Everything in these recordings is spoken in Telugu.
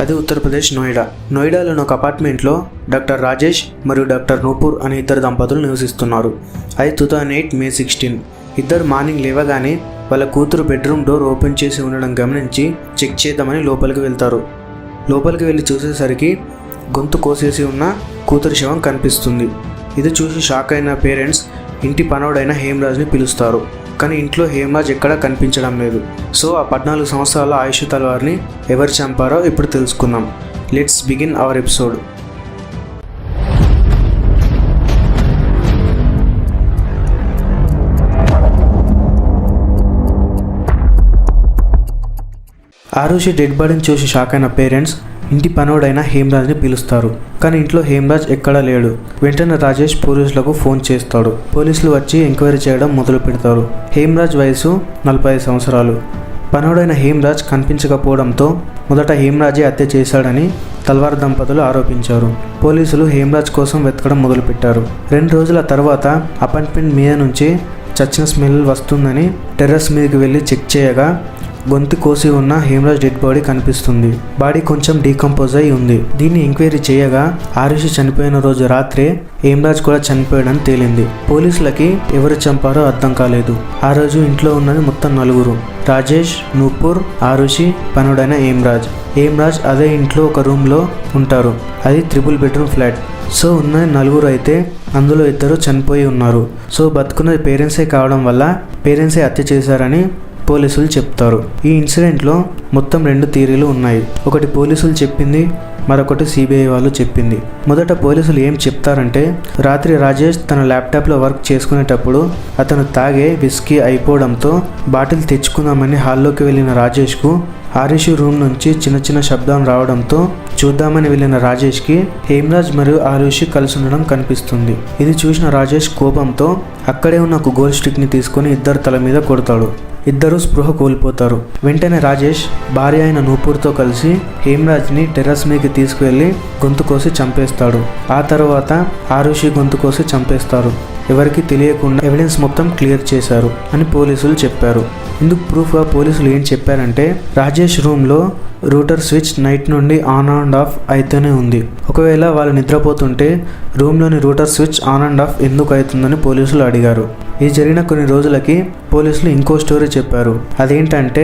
అది ఉత్తరప్రదేశ్ నోయిడాలోని ఒక అపార్ట్మెంట్లో డాక్టర్ రాజేష్ మరియు డాక్టర్ నూపూర్ అనే ఇద్దరు దంపతులు నివసిస్తున్నారు. అది 2008 May 16. ఇద్దరు మార్నింగ్ లేవగానే వాళ్ళ కూతురు బెడ్రూమ్ డోర్ ఓపెన్ చేసి ఉండడం గమనించి చెక్ చేద్దామని లోపలికి వెళ్తారు. లోపలికి వెళ్ళి చూసేసరికి గొంతు కోసేసి ఉన్న కూతురు శవం కనిపిస్తుంది. ఇది చూసి షాక్ అయిన పేరెంట్స్ ఇంటి పనోడైన హేమరాజ్ని పిలుస్తారు. కానీ ఇంట్లో హేమరాజ్ ఎక్కడా కనిపించడం లేదు. సో ఆ 14 సంవత్సరాల ఆయుష్ తల్వార్ని ఎవరు చంపారో ఇప్పుడు తెలుసుకుందాం. Let's begin our episode. Arushi dead బాడీని చూసి షాక్ అయిన పేరెంట్స్ ఇంటి పనోడైన హేమరాజ్ని పిలుస్తారు. కానీ ఇంట్లో హేమరాజ్ ఎక్కడా లేడు. వెంటనే రాజేష్ పోలీసులకు ఫోన్ చేస్తాడు. పోలీసులు వచ్చి ఎంక్వైరీ చేయడం మొదలు పెడతారు. హేమరాజ్ వయసు 45 సంవత్సరాలు. పనోడైన హేమరాజ్ కనిపించకపోవడంతో మొదట హేమరాజే హత్య చేశాడని తల్వార్ దంపతులు ఆరోపించారు. పోలీసులు హేమరాజ్ కోసం వెతకడం మొదలుపెట్టారు. 2 రోజుల తర్వాత అపార్ట్మెంట్ మీద నుంచి చచ్చిన స్మెల్ వస్తుందని టెర్రస్ మీదకి వెళ్ళి చెక్ చేయగా గొంతు కోసి ఉన్న హేమరాజ్ డెడ్ బాడీ కనిపిస్తుంది. బాడీ కొంచెం డీకంపోజ్ అయి ఉంది. దీన్ని ఎంక్వైరీ చేయగా ఆరుషి చనిపోయిన రోజు రాత్రే హేమరాజ్ కూడా చనిపోయాడని తేలింది. పోలీసులకి ఎవరు చంపారో అర్థం కాలేదు. ఆ రోజు ఇంట్లో ఉన్నది మొత్తం 4. రాజేష్, నూపూర్, ఆరుషి, పనుడైన హేమరాజ్ అదే ఇంట్లో ఒక రూమ్లో ఉంటారు. అది 3 బెడ్రూమ్ ఫ్లాట్. సో ఉన్నది 4 అయితే అందులో 2 చనిపోయి ఉన్నారు. సో బతుకున్నది పేరెంట్సే కావడం వల్ల పేరెంట్సే హత్య చేశారని పోలీసులు చెప్తారు. ఈ ఇన్సిడెంట్లో మొత్తం 2 థియరీలు ఉన్నాయి. ఒకటి పోలీసులు చెప్పింది, మరొకటి సిబిఐ వాళ్ళు చెప్పింది. మొదట పోలీసులు ఏం చెప్తారంటే, రాత్రి రాజేష్ తన ల్యాప్టాప్లో వర్క్ చేసుకునేటప్పుడు అతను తాగే విస్కీ అయిపోవడంతో బాటిల్ తెచ్చుకుందామని హాల్లోకి వెళ్ళిన రాజేష్కు ఆరుషి రూమ్ నుంచి చిన్న శబ్దం రావడంతో చూద్దామని వెళ్ళిన రాజేష్కి హేమరాజ్ మరియు ఆరుషి కలిసి ఉండడం కనిపిస్తుంది. ఇది చూసిన రాజేష్ కోపంతో అక్కడే ఉన్న ఒక గోల్డ్ స్టిక్ని తీసుకొని ఇద్దరు తల మీద కొడతాడు. ఇద్దరు స్పృహ కోల్పోతారు. వెంటనే రాజేష్ భార్య అయిన నూపూర్తో కలిసి హేమరాజ్ని టెర్రస్ మీదకి తీసుకువెళ్ళి గొంతు కోసి చంపేస్తాడు. ఆ తర్వాత ఆరుషి గొంతు కోసి చంపేస్తారు. ఎవరికి తెలియకుండా ఎవిడెన్స్ మొత్తం క్లియర్ చేశారు అని పోలీసులు చెప్పారు. ఇందుకు ప్రూఫ్గా పోలీసులు ఏం చెప్పారంటే, రాజేష్ రూమ్లో రూటర్ స్విచ్ నైట్ నుండి ఆన్ అండ్ ఆఫ్ అయితేనే ఉంది. ఒకవేళ వాళ్ళు నిద్రపోతుంటే రూమ్లోని router switch on and off ఎందుకు అవుతుందని పోలీసులు అడిగారు. ఇది జరిగిన కొన్ని రోజులకి పోలీసులు ఇంకో స్టోరీ చెప్పారు. అదేంటంటే,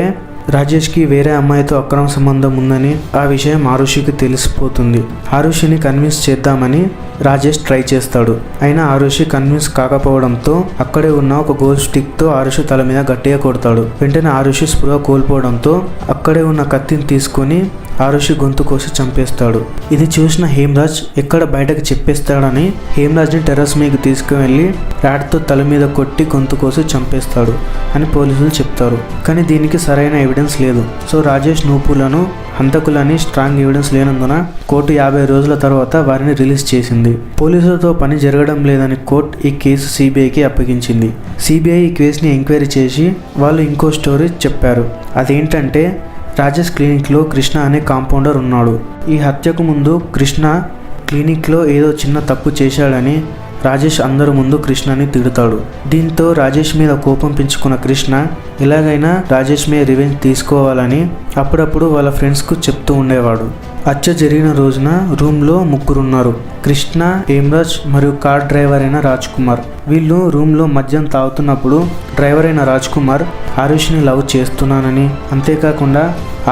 రాజేష్కి వేరే అమ్మాయితో అక్రమ సంబంధం ఉందని ఆ విషయం ఆరుషికి తెలిసిపోతుంది. ఆరుషిని కన్విన్స్ చేద్దామని రాజేష్ ట్రై చేస్తాడు. అయినా ఆరుషి కన్విన్స్ కాకపోవడంతో అక్కడే ఉన్న ఒక గోల్డ్ స్టిక్తో ఆరుషి తల మీద గట్టిగా కొడతాడు. వెంటనే ఆరుషి స్పృహ కోల్పోవడంతో అక్కడే ఉన్న కత్తిని తీసుకొని ఆరుషి గొంతు కోసి చంపేస్తాడు. ఇది చూసిన హేమరాజ్ ఎక్కడ బయటకు చెప్పేస్తాడని హేమరాజ్ని టెర్రస్ మీదకి తీసుకువెళ్ళి రాడ్తో తల మీద కొట్టి గొంతు కోసి చంపేస్తాడు అని పోలీసులు చెప్తారు. కానీ దీనికి సరైన ఎవిడెన్స్ లేదు. సో రాజేష్ నూపూర్లను హంతకులని స్ట్రాంగ్ ఎవిడెన్స్ లేనందున కోర్టు 50 రోజుల తర్వాత వారిని రిలీజ్ చేసింది. పోలీసులతో పని జరగడం లేదని కోర్టు ఈ కేసు సిబిఐకి అప్పగించింది. సిబిఐ ఈ కేసుని ఎంక్వైరీ చేసి వాళ్ళు ఇంకో స్టోరీ చెప్పారు. అదేంటంటే, రాజేష్ క్లినిక్లో కృష్ణ అనే కాంపౌండర్ ఉన్నాడు. ఈ హత్యకు ముందు కృష్ణ క్లినిక్లో ఏదో చిన్న తప్పు చేశాడని రాజేష్ అందరి ముందు కృష్ణని తిడతాడు. దీంతో రాజేష్ మీద కోపం పెంచుకున్న కృష్ణ ఎలాగైనా రాజేష్ మీద రివెంజ్ తీసుకోవాలని అప్పుడప్పుడు వాళ్ళ ఫ్రెండ్స్కు చెప్తూ ఉండేవాడు. హత్య జరిగిన రోజున రూమ్లో 3 ఉన్నారు. కృష్ణ, హేమరాజ్ మరియు కార్ డ్రైవర్ అయిన రాజ్ కుమార్. వీళ్ళు రూమ్లో మద్యం తాగుతున్నప్పుడు డ్రైవర్ అయిన రాజ్ కుమార్ ఆరుషిని లవ్ చేస్తున్నానని, అంతేకాకుండా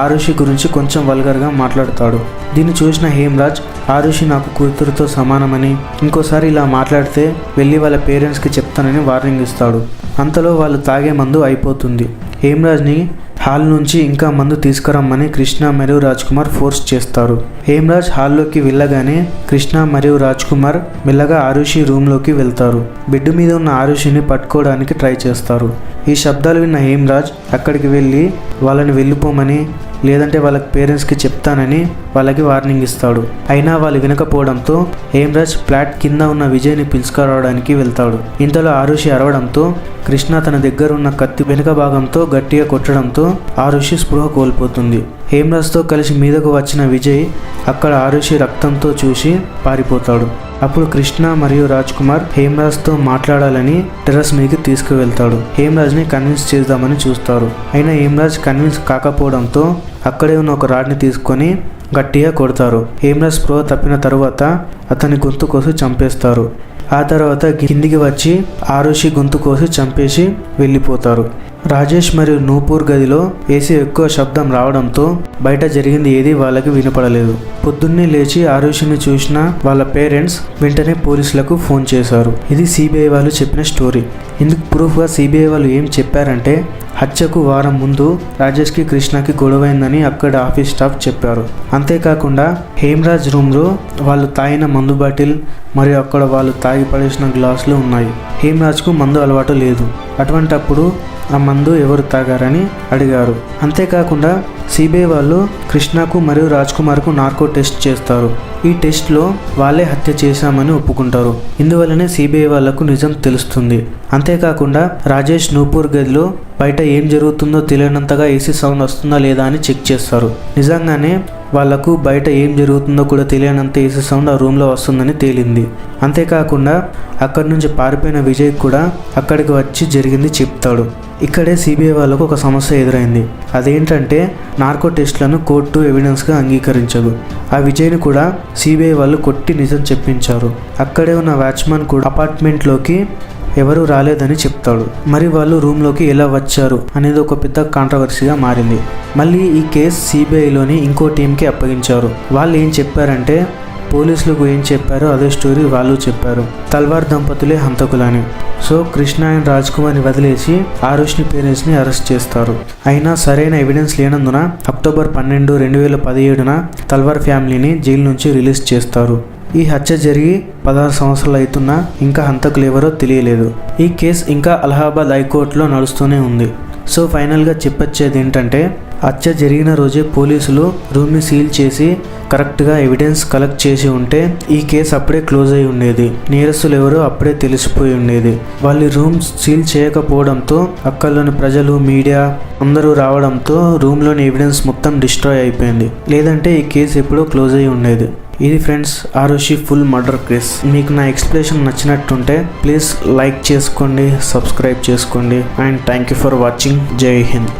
ఆరుషి గురించి కొంచెం వల్గర్గా మాట్లాడతాడు. దీన్ని చూసిన హేమరాజ్ ఆరుషి నాకు కూతురుతో సమానమని, ఇంకోసారి ఇలా మాట్లాడితే వెళ్ళి వాళ్ళ పేరెంట్స్కి చెప్తానని వార్నింగ్ ఇస్తాడు. అంతలో వాళ్ళు తాగే మందు అయిపోతుంది. హేమరాజ్ని హాల్ నుంచి ఇంకా మందు తీసుకురమ్మని కృష్ణ మరియు రాజ్ కుమార్ ఫోర్స్ చేస్తారు. హేమరాజ్ హాల్లోకి వెళ్ళగానే కృష్ణ మరియు రాజ్ కుమార్ మెల్లగా ఆరుషి రూమ్లోకి వెళ్తారు. బెడ్ మీద ఉన్న ఆరుషిని పట్టుకోవడానికి ట్రై చేస్తారు. ఈ శబ్దాలు విన్న హేమరాజ్ అక్కడికి వెళ్ళి వాళ్ళని వెళ్ళిపోమని, లేదంటే వాళ్ళ పేరెంట్స్కి చెప్తానని వాళ్ళకి వార్నింగ్ ఇస్తాడు. అయినా వాళ్ళు వినకపోవడంతో హేమరాజ్ ఫ్లాట్ కింద ఉన్న విజయ్ని పిలుచుకురావడానికి వెళ్తాడు. ఇంతలో ఆరుషి అరవడంతో కృష్ణ తన దగ్గర ఉన్న కత్తి వెనుక భాగంతో గట్టిగా కొట్టడంతో ఆరుషి స్పృహ కోల్పోతుంది. హేమరాజ్తో కలిసి మీదకు వచ్చిన విజయ్ అక్కడ ఆరుషి రక్తంతో చూసి పారిపోతాడు. అప్పుడు కృష్ణ మరియు రాజ్ కుమార్ హేమరాజ్తో మాట్లాడాలని టెర్రస్ మీదకి తీసుకువెళ్తాడు. హేమరాజ్ని కన్విన్స్ చేద్దామని చూస్తారు. అయినా హేమరాజ్ కన్విన్స్ కాకపోవడంతో అక్కడే ఉన్న ఒక రాడ్ని తీసుకొని గట్టిగా కొడతారు. హేమరాజ్ స్పృహ తప్పిన తరువాత అతని గొంతు కోసి చంపేస్తారు. ఆ తర్వాత కిందికి వచ్చి ఆరుషి గొంతు కోసి చంపేసి వెళ్ళిపోతారు. రాజేష్ మరియు నూపూర్ గదిలో ఏసీ ఎక్కువ శబ్దం రావడంతో బయట జరిగింది ఏది వాళ్ళకి వినపడలేదు. పొద్దున్నే లేచి ఆరుషిని చూసిన వాళ్ళ పేరెంట్స్ వెంటనే పోలీసులకు ఫోన్ చేశారు. ఇది సిబిఐ వాళ్ళు చెప్పిన స్టోరీ. ఇందుకు ప్రూఫ్గా సిబిఐ వాళ్ళు ఏం చెప్పారంటే హత్యకు వారం ముందు రాజేష్కి కృష్ణకి గొడవైందని అక్కడ ఆఫీస్ స్టాఫ్ చెప్పారు. అంతేకాకుండా హేమరాజ్ రూమ్లో వాళ్ళు తాగిన మందు బాటిల్ మరియు అక్కడ వాళ్ళు తాగి పడేసిన గ్లాసులు ఉన్నాయి. హేమరాజ్కు మందు అలవాటు లేదు. అటువంటప్పుడు ఆ మందు ఎవరు తాగారని అడిగారు. అంతేకాకుండా సిబిఐ వాళ్ళు కృష్ణకు మరియు రాజ్ కుమార్కు నార్కో టెస్ట్ చేస్తారు. ఈ టెస్ట్లో వాళ్ళే హత్య చేశామని ఒప్పుకుంటారు. ఇందువల్లనే సిబిఐ వాళ్లకు నిజం తెలుస్తుంది. అంతేకాకుండా రాజేష్ నూపూర్ గదిలో బయట ఏం జరుగుతుందో తెలియనంతగా ఏసీ సౌండ్ వస్తుందా లేదా అని చెక్ చేస్తారు. నిజంగానే వాళ్లకు బయట ఏం జరుగుతుందో కూడా తెలియనంత ఏసీ సౌండ్ ఆ రూమ్లో వస్తుందని తేలింది. అంతేకాకుండా అక్కడి నుంచి పారిపోయిన విజయ్ కూడా అక్కడికి వచ్చి జరిగింది చెప్తాడు. ఇక్కడే సిబిఐ వాళ్ళకు ఒక సమస్య ఎదురైంది. అదేంటంటే నార్కో టెస్ట్లను కోర్టు ఎవిడెన్స్గా అంగీకరించదు. ఆ విజయ్ని కూడా సిబిఐ వాళ్ళు కొట్టి నిజం చెప్పించారు. అక్కడే ఉన్న వాచ్మెన్ కూడా అపార్ట్మెంట్లోకి ఎవరు రాలేదని చెప్తాడు. మరి వాళ్ళు రూమ్లోకి ఎలా వచ్చారు అనేది ఒక పెద్ద కాంట్రవర్సీగా మారింది. మళ్ళీ ఈ కేసు సిబిఐలోని ఇంకో టీంకి అప్పగించారు. వాళ్ళు ఏం చెప్పారంటే పోలీసులకు ఏం చెప్పారో అదే స్టోరీ వాళ్ళు చెప్పారు. తల్వార్ దంపతులే హంతకులని. సో కృష్ణ అండ్ రాజ్ కుమార్ని వదిలేసి ఆరుష్ని పేరెంట్స్ని అరెస్ట్ చేస్తారు. అయినా సరైన ఎవిడెన్స్ లేనందున అక్టోబర్ 12, 2017 తల్వార్ ఫ్యామిలీని జైలు నుంచి రిలీజ్ చేస్తారు. ఈ హత్య జరిగి 16 సంవత్సరాలు అవుతున్నా ఇంకా హంతకులు ఎవరో తెలియలేదు. ఈ కేసు ఇంకా అలహాబాద్ హైకోర్టులో నడుస్తూనే ఉంది. సో ఫైనల్గా చెప్పొచ్చేది ఏంటంటే హత్య జరిగిన రోజే పోలీసులు రూమ్ని సీల్ చేసి కరెక్ట్గా ఎవిడెన్స్ కలెక్ట్ చేసి ఉంటే ఈ కేసు అప్పుడే క్లోజ్ అయి ఉండేది. నేరస్తులు ఎవరో అప్పుడే తెలిసిపోయి ఉండేది. వాళ్ళు రూమ్ సీల్ చేయకపోవడంతో అక్కడలోని ప్రజలు, మీడియా అందరూ రావడంతో రూమ్లోని ఎవిడెన్స్ మొత్తం డిస్ట్రాయ్ అయిపోయింది. లేదంటే ఈ కేసు ఎప్పుడో క్లోజ్ అయి ఉండేది. ఇది friends Arushi full murder case. మీకు నా ఎక్స్ప్లెనేషన్ నచ్చినట్టుంటే ప్లీజ్ లైక్ చేసుకోండి, సబ్స్క్రైబ్ చేసుకోండి and thank you for watching. జై హింద్.